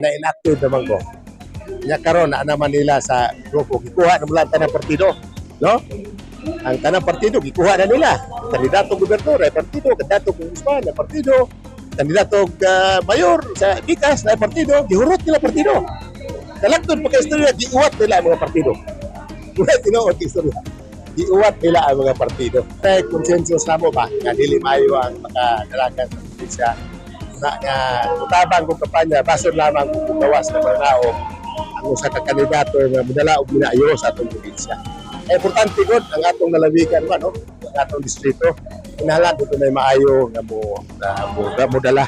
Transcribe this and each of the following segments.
Na inactive naman ko. Nya karon na naman nila sa grupo gikuha na mula tanang partido, no? Ang tanang partido gikuha na nila. Kandidato gobernador ay partido, kandidato congressman ay partido, kandidato mayor sa Bikas na partido, gihurot nila partido. Kalagtod pa kay istorya giuwat nila ang mga partido. Wala tinuod istorya. Giuwat nila ang mga partido. Kay konsensus namo ba nga dili maayo ang makadalagan sa probinsya na nga utabang kong kampanya basod lamang kung gawas na panao ang usa ka kandidato nga madala og minayo sa atong probinsya. Importante gud ang atong nalawigan ba no, ang atong distrito. Kinahanglan dito may maayo nga mo dala.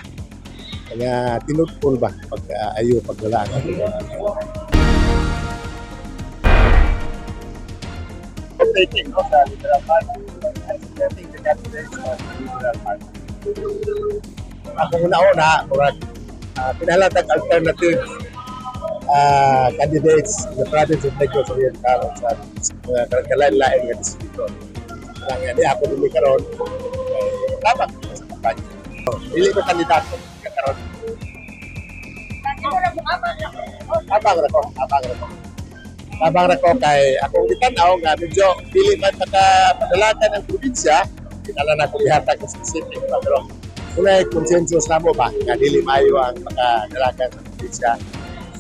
Kaya tinutpol ba pag ayo pagdala ang atong updating no sa Liberal Party and supporting the candidates of the Liberal Party. Ako una-una, pinahalatag alternative candidates in the province of Negros Oriental sa mga kalain-lain nga distrito. Kaya nga, di ako dili karon labang sa kampanya. Dili ko kandidato karon. Abang ra ko. Abang ra ko kay akong gitanaw nga medyo dili man padalatan ng probinsya, kinala na ko ihatag ng specific pero unay konsensus namo ba nga dili maayo ang makadalagan sa probinsya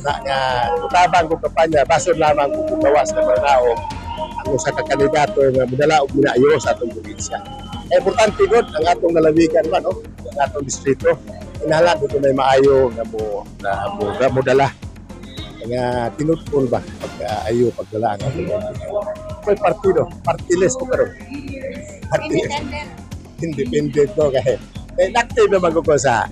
na nga utabang kong kampanya basod lamang kung gawas na panao ang usa ka kandidato nga madala og minayo sa atong probinsya. Importante gud ang atong nalawigan ba no, ang atong distrito. Kinahanglan dito may maayo nga mo dala. Kaya tinutpol ba pag ayo pagdala ang atong may partido, partiless ko karon. Independent ko kay inactive naman ko sa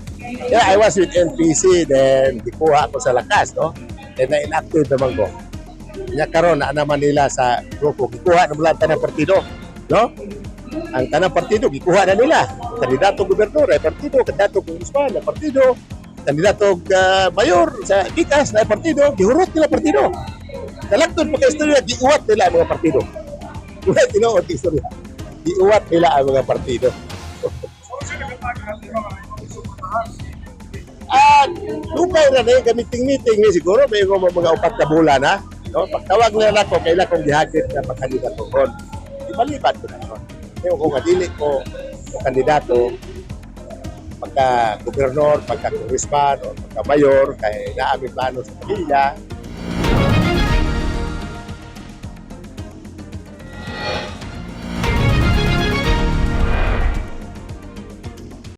I was with NPC then gikuha ako sa lakas no then na-inactive naman ko nya karon na naman nila sa grupo gikuha na mula tanang partido no ang tanang partido gikuha na nila kandidato gobernador ay partido kandidato congressman ay partido kandidato mayor sa Bikas na partido gihurot nila partido kalagtod pa kay istorya giuwat nila ang mga partido wala tinuod istorya giuwat nila ang mga partido. Lupay na rin, meeting ni siguro, may mga 4 na bulan na. No? Pagtawag nila ako, kailan kong gihagit na pagkandidato ko. Ibalibat ko na ito. Kaya kung adili ko kandidato, pagka-gobernador, pagka-congressman, o pagka-mayor, kaya naaming plano sa pamilya,